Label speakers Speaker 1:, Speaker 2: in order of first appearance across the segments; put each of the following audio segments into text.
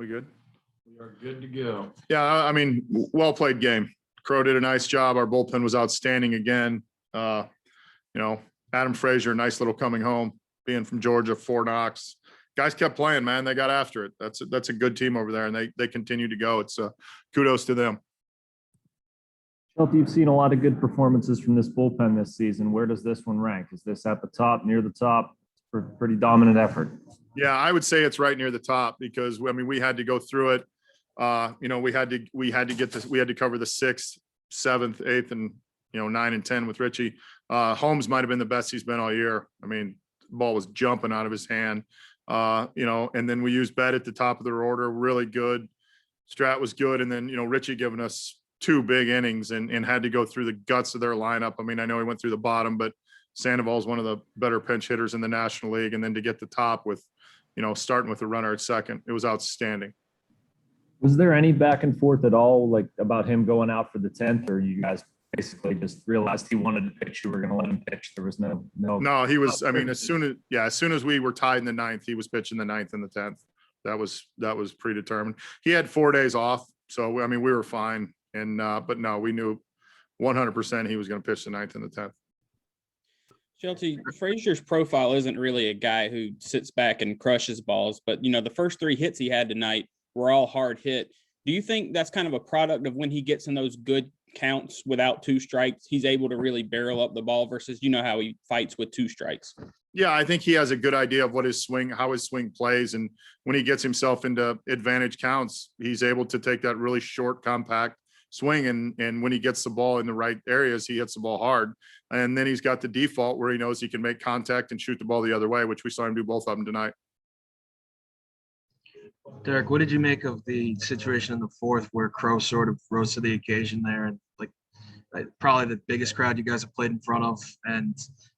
Speaker 1: We good?
Speaker 2: We are good to go.
Speaker 1: Yeah, I mean, well played game. Crow did a nice job. Our bullpen was outstanding again. Adam Frazier, nice little coming home, being from Georgia, 4 knocks. Guys kept playing, man. They got after it. That's a good team over there, and they continue to go. It's kudos to them.
Speaker 3: Shelty, you've seen a lot of good performances from this bullpen this season. Where does this one rank? Is this at the top, near the top? Pretty dominant effort.
Speaker 1: Yeah, I would say it's right near the top because we had to go through it. We had to get this. We had to cover the 6th, 7th, 8th, and 9 and 10 with Richie. Holmes might have been the best he's been all year. I mean, the ball was jumping out of his hand. And then we used Bet at the top of their order, really good. Strat was good, and then Richie giving us 2 big innings and had to go through the guts of their lineup. I mean, I know he went through the bottom, but Sandoval's one of the better pinch hitters in the National League, and then to get the top with, starting with a runner at second, it was outstanding.
Speaker 3: Was there any back and forth at all, like about him going out for the 10th, or you guys basically just realized he wanted to pitch, you were going to let him pitch? There was no.
Speaker 1: No, he was. I mean, as soon as we were tied in the 9th, he was pitching the 9th and the 10th. That was predetermined. He had 4 days off, so I mean, we were fine. And but no, we knew 100% he was going to pitch the 9th and the 10th.
Speaker 4: Shelty, Frazier's profile isn't really a guy who sits back and crushes balls, but the first 3 hits he had tonight were all hard hit. Do you think that's kind of a product of when he gets in those good counts without 2 strikes, he's able to really barrel up the ball versus how he fights with 2 strikes? Yeah,
Speaker 1: I think he has a good idea of how his swing plays, and when he gets himself into advantage counts, he's able to take that really short, compact swing, and when he gets the ball in the right areas, he hits the ball hard. And then he's got the default where he knows he can make contact and shoot the ball the other way, which we saw him do both of them tonight.
Speaker 5: Derek, what did you make of the situation in the 4th where Crow sort of rose to the occasion there, and probably the biggest crowd you guys have played in front of, and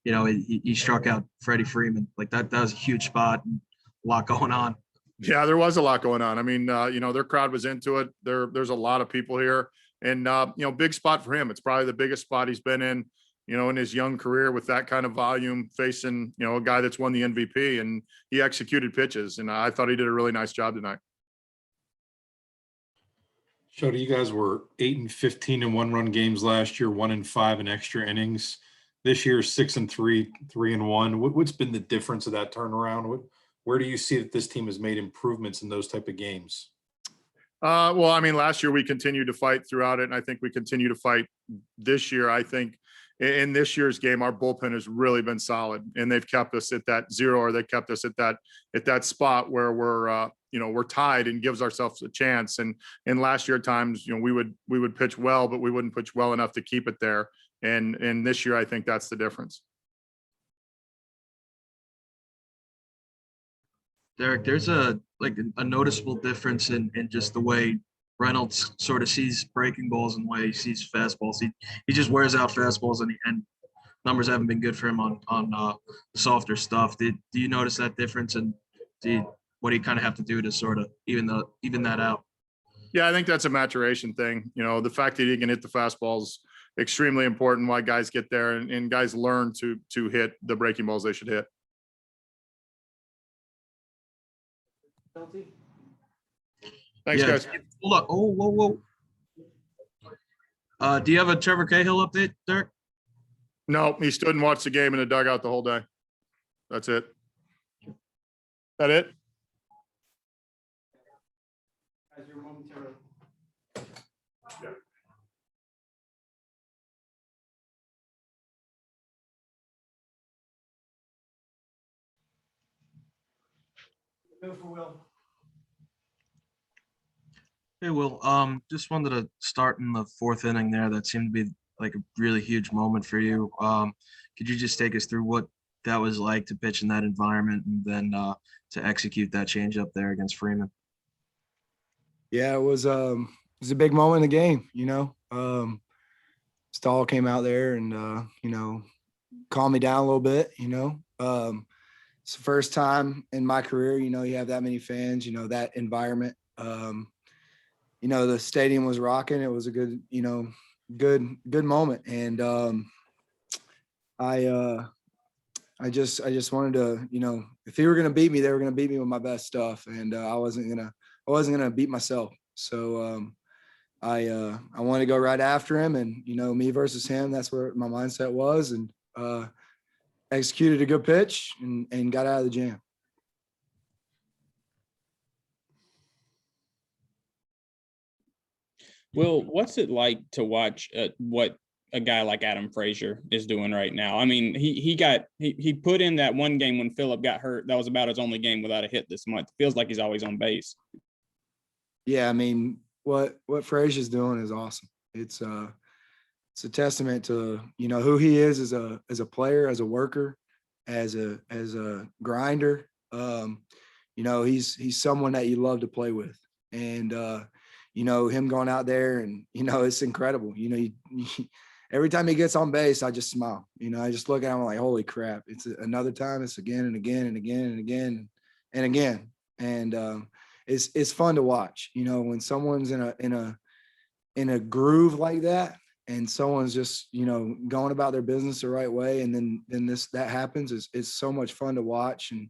Speaker 5: he struck out Freddie Freeman. That was a huge spot and a lot going on.
Speaker 1: Yeah, there was a lot going on. I mean, their crowd was into it. There's a lot of people here, and big spot for him. It's probably the biggest spot he's been in, in his young career, with that kind of volume, facing, a guy that's won the MVP, and he executed pitches. And I thought he did a really nice job tonight.
Speaker 2: Showed you guys were 8-15 in 1-run games last year, 1-5 in extra innings. This year, 6-3, 3-1. What's been the difference of that turnaround? Where do you see that this team has made improvements in those type of games?
Speaker 1: Well, I mean, last year we continued to fight throughout it, and I think we continue to fight this year. I think in this year's game, our bullpen has really been solid, and they've kept us at that 0, or they kept us at that spot where we're tied and gives ourselves a chance. And last year at times, we would pitch well, but we wouldn't pitch well enough to keep it there. And this year, I think that's the difference.
Speaker 5: Derek, there's a noticeable difference in just the way Reynolds sort of sees breaking balls and the way he sees fastballs. He just wears out fastballs, and numbers haven't been good for him on the softer stuff. Do you notice that difference, and what do you kind of have to do to sort of even that out?
Speaker 1: Yeah, I think that's a maturation thing. The fact that he can hit the fastballs is extremely important. Why guys get there, and guys learn to hit the breaking balls they should hit. Thanks, guys.
Speaker 5: Hold up. Oh, whoa. Do you have a Trevor Cahill update, Derek?
Speaker 1: No, he stood and watched the game in the dugout the whole day. That's it. That it?
Speaker 5: Hey, Will. Just wanted to start in the 4th inning there. That seemed to be like a really huge moment for you. Could you just take us through what that was like to pitch in that environment, and then to execute that changeup there against Freeman?
Speaker 6: Yeah, it was a big moment in the game. Stahl came out there and calmed me down a little bit. It's the first time in my career, you have that many fans, that environment. The stadium was rocking. It was a good, good moment. And I just wanted to, if they were going to beat me, they were going to beat me with my best stuff. And I wasn't going wasn't gonna beat myself. So I wanted to go right after him, and me versus him. That's where my mindset was, and executed a good pitch and got out of the jam.
Speaker 4: Will, what's it like to watch what a guy like Adam Frazier is doing right now? I mean, he put in that one game when Phillip got hurt. That was about his only game without a hit this month. Feels like he's always on base.
Speaker 6: Yeah, I mean, what Frazier's doing is awesome. It's a testament to who he is as a player, as a worker, as a grinder. He's someone that you love to play with, and him going out there and it's incredible. Every time he gets on base, I just smile. I just look at him like, holy crap! It's another time. It's again and again and again and again and again, and it's fun to watch. When someone's in a groove like that, and someone's just going about their business the right way, and then that happens. It's so much fun to watch, and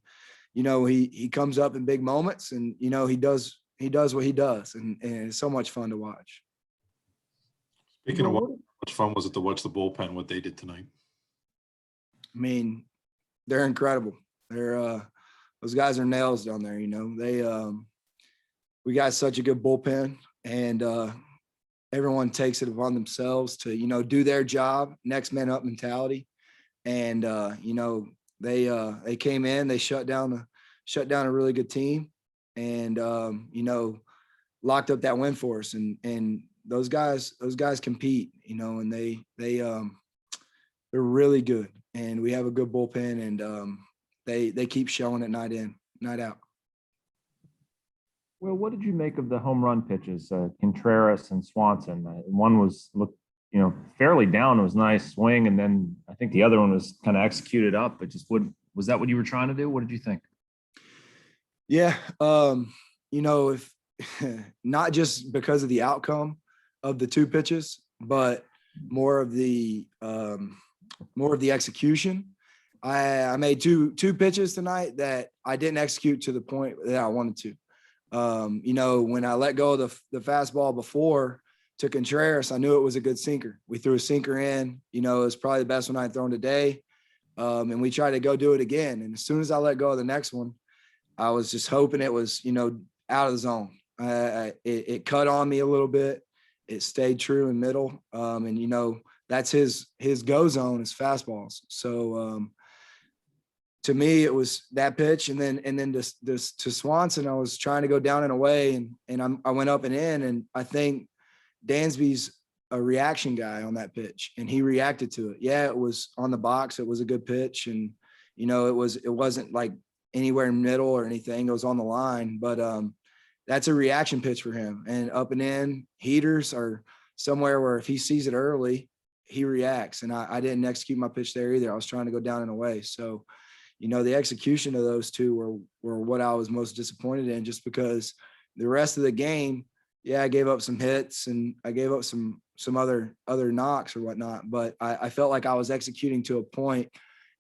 Speaker 6: he comes up in big moments, and he does what he does, and it's so much fun to watch.
Speaker 2: Speaking of what, how much fun was it to watch the bullpen, what they did tonight?
Speaker 6: I mean, they're incredible. Those guys are nails down there. We got such a good bullpen, and everyone takes it upon themselves to do their job, next man up mentality, and they came in, they shut down a really good team, and locked up that win for us, and those guys compete, and they're really good, and we have a good bullpen, and they keep showing it night in, night out.
Speaker 3: Well, what did you make of the home run pitches, Contreras and Swanson? One looked fairly down. It was a nice swing, and then I think the other one was kind of executed up. But was that what you were trying to do? What did you think?
Speaker 6: Yeah, if not just because of the outcome of the two pitches, but more of the execution. I made two pitches tonight that I didn't execute to the point that I wanted to. When I let go of the fastball before to Contreras, I knew it was a good sinker. We threw a sinker in. It was probably the best one I'd thrown today, and we tried to go do it again. And as soon as I let go of the next one, I was just hoping it was out of the zone. It cut on me a little bit. It stayed true in middle, and that's his go zone is fastballs. So to me, it was that pitch, and then to Swanson, I was trying to go down and away, and I went up and in, and I think Dansby's a reaction guy on that pitch, and he reacted to it. Yeah, it was on the box. It was a good pitch, and it wasn't like anywhere in middle or anything. It was on the line, but that's a reaction pitch for him. And up and in heaters are somewhere where if he sees it early, he reacts. And I didn't execute my pitch there either. I was trying to go down and away. So, the execution of those two were what I was most disappointed in, just because the rest of the game, yeah, I gave up some hits and I gave up some other knocks or whatnot, but I felt like I was executing to a point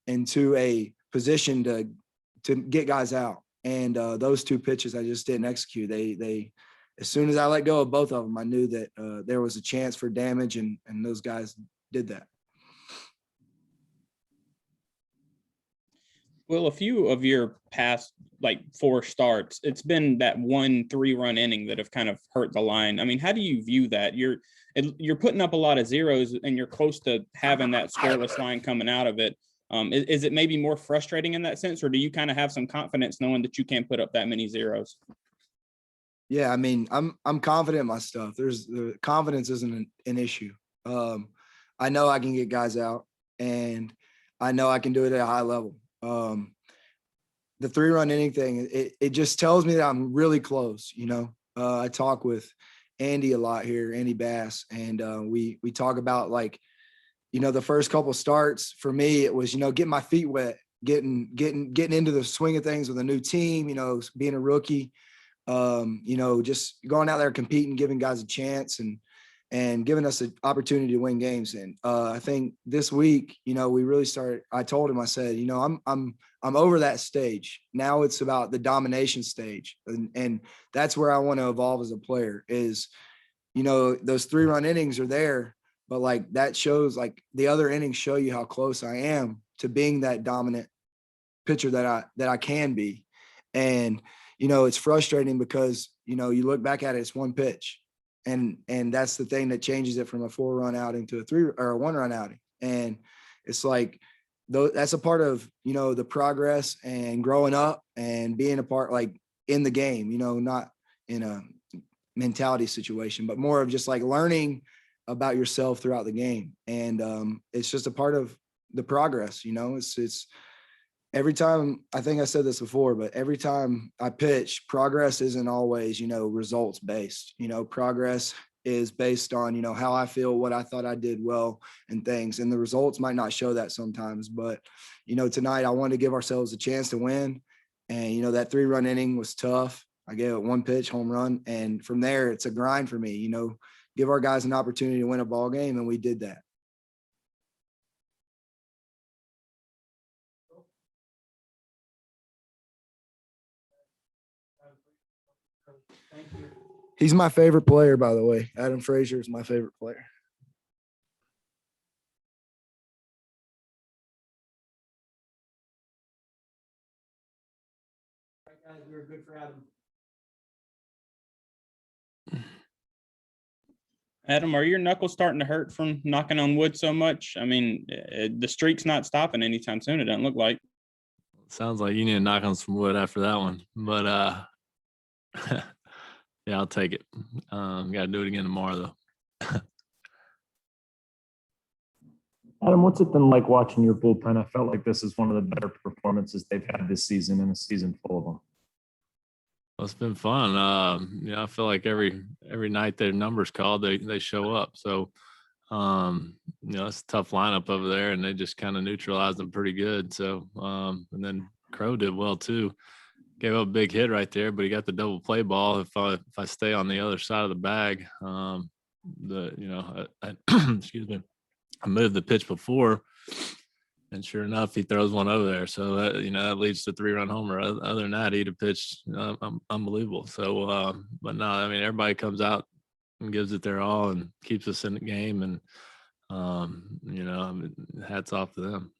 Speaker 6: and to a position to get guys out. And those two pitches I just didn't execute. They as soon as I let go of both of them, I knew that there was a chance for damage, and those guys did that.
Speaker 4: Well, a few of your past 4 starts, it's been that 1 3-run inning that have kind of hurt the line. I mean, how do you view that? You're putting up a lot of zeros, and you're close to having that scoreless line coming out of it. Is it maybe more frustrating in that sense, or do you kind of have some confidence knowing that you can't put up that many zeros?
Speaker 6: Yeah, I mean, I'm confident in my stuff. The confidence isn't an issue. I know I can get guys out, and I know I can do it at a high level. The 3-run inning thing, it just tells me that I'm really close. I talk with Andy a lot here, Andy Bass, and we talk about the first couple starts for me, it was, getting my feet wet, getting into the swing of things with a new team, being a rookie, just going out there competing, giving guys a chance. And and giving us an opportunity to win games. And I think this week, you know, we really started. I told him, I said, you know, I'm over that stage. Now it's about the domination stage, and that's where I want to evolve as a player. Is, you know, those 3-run innings are there, but like that shows, like the other innings show you how close I am to being that dominant pitcher that I can be. And, you know, it's frustrating because, you know, you look back at it, it's one pitch. And that's the thing that changes it from a 4-run outing to a 1-run outing. And it's like, that's a part of, you know, the progress and growing up and being a part, like in the game, you know, not in a mentality situation, but more of just like learning about yourself throughout the game. And it's just a part of the progress, you know. It's every time, I think I said this before, but every time I pitch, progress isn't always, you know, results based. You know, progress is based on, you know, how I feel, what I thought I did well and things. And the results might not show that sometimes, but, you know, tonight I wanted to give ourselves a chance to win. And, you know, that 3-run inning was tough. I gave it one pitch, home run. And from there, it's a grind for me, you know, give our guys an opportunity to win a ball game. And we did that. He's my favorite player, by the way. Adam Frazier is my favorite player.
Speaker 7: All right, guys, we were good for Adam.
Speaker 4: Adam, are your knuckles starting to hurt from knocking on wood so much? I mean, the streak's not stopping anytime soon. It doesn't look like.
Speaker 8: Sounds like you need to knock on some wood after that one. But yeah, I'll take it. Got to do it again tomorrow, though.
Speaker 3: Adam, what's it been like watching your bullpen? I felt like this is one of the better performances they've had this season, and a season full of them.
Speaker 8: Well, it's been fun. I feel like every night their numbers called, they show up. So, it's a tough lineup over there, and they just kind of neutralized them pretty good. So, and then Crow did well too. Gave up a big hit right there, but he got the double play ball. If I stay on the other side of the bag, excuse me, I moved the pitch before, and sure enough, he throws one over there. So that leads to 3-run homer. Other than that, he'd have pitched unbelievable. So, but no, I mean, everybody comes out and gives it their all and keeps us in the game. And hats off to them.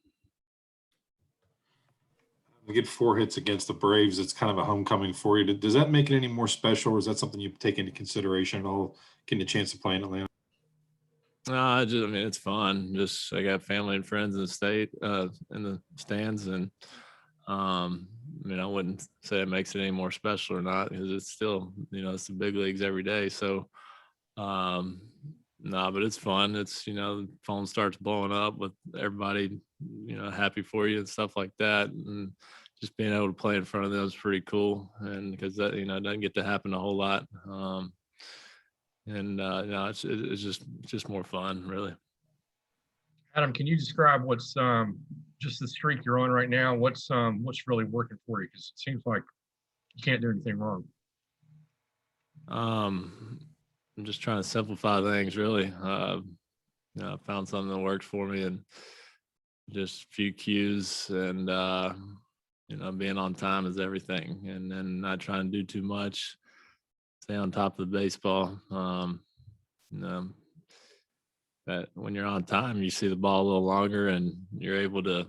Speaker 2: We get 4 hits against the Braves. It's kind of a homecoming for you. Does that make it any more special, or is that something you take into consideration at all, getting a chance to play in Atlanta?
Speaker 8: It's fun. Just I got family and friends in the state, in the stands, and I wouldn't say it makes it any more special or not, because it's still, it's the big leagues every day. So, but it's fun. It's the phone starts blowing up with everybody, happy for you and stuff like that, and just being able to play in front of them is pretty cool. And because that it doesn't get to happen a whole lot. It's just more fun, really.
Speaker 7: Adam, can you describe what's just the streak you're on right now? What's really working for you? Because it seems like you can't do anything wrong.
Speaker 8: I'm just trying to simplify things, really. I found something that works for me, and just a few cues, and being on time is everything, and then not trying to do too much. Stay on top of the baseball. That when you're on time, you see the ball a little longer, and you're able to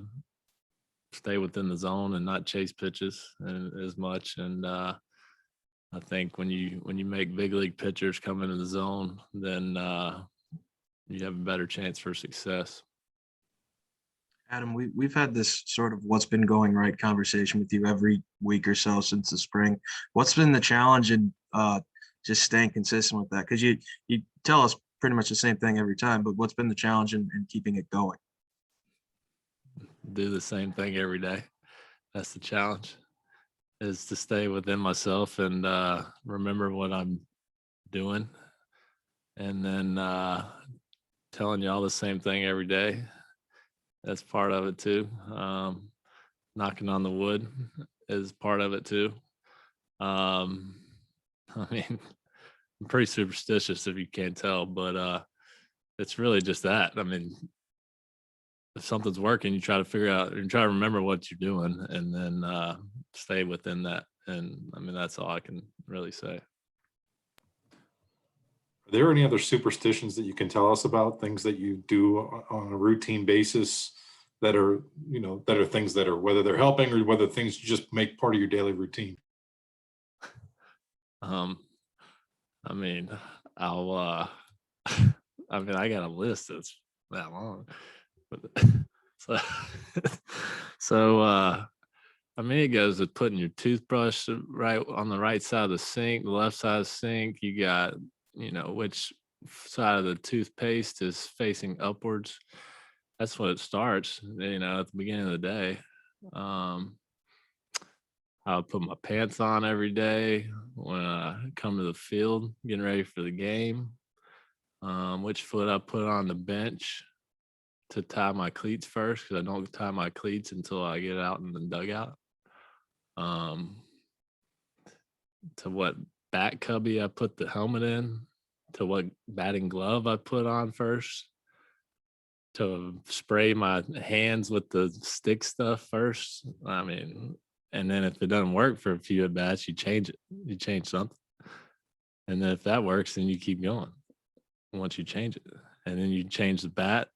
Speaker 8: stay within the zone and not chase pitches as much. And I think when you make big league pitchers come into the zone, then you have a better chance for success.
Speaker 5: Adam, we've had this sort of what's been going right conversation with you every week or so since the spring. What's been the challenge in just staying consistent with that? Because you tell us pretty much the same thing every time, but what's been the challenge in keeping it going?
Speaker 8: Do the same thing every day. That's the challenge, is to stay within myself and remember what I'm doing, and then telling you all the same thing every day. That's part of it too. Knocking on the wood is part of it too. I'm pretty superstitious if you can't tell, but it's really just that. I mean, if something's working, you try to figure out, you try to remember what you're doing, and then stay within that. And I mean, that's all I can really say.
Speaker 2: Are there any other superstitions that you can tell us about, things that you do on a routine basis that are, you know, that are things that are, whether they're helping or whether things just make part of your daily routine?
Speaker 8: I mean, I'll I mean, I got a list that's that long. But so I mean, it goes with putting your toothbrush right on the right side of the sink, the left side of the sink. You got, you know, which side of the toothpaste is facing upwards. That's when it starts, you know, at the beginning of the day. I would put my pants on every day when I come to the field, getting ready for the game. Which foot I put on the bench to tie my cleats first, because I don't tie my cleats until I get out in the dugout. To what bat cubby I put the helmet in, to what batting glove I put on first, to spray my hands with the stick stuff first. I mean, and then if it doesn't work for a few at bats, you change it. You change something. And then if that works, then you keep going once you change it. And then you change the bat.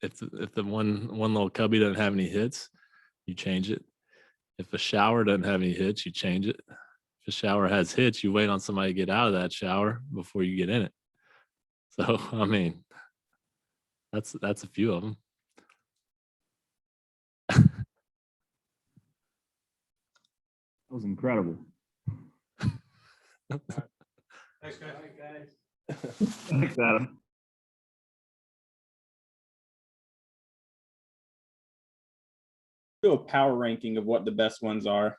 Speaker 8: If the one little cubby doesn't have any hits, you change it. If a shower doesn't have any hits, you change it. If a shower has hits, you wait on somebody to get out of that shower before you get in it. So, I mean, that's a few of them.
Speaker 3: That was incredible.
Speaker 7: Thanks, guys.
Speaker 3: Thanks, Adam.
Speaker 4: Do a power ranking of what the best ones are.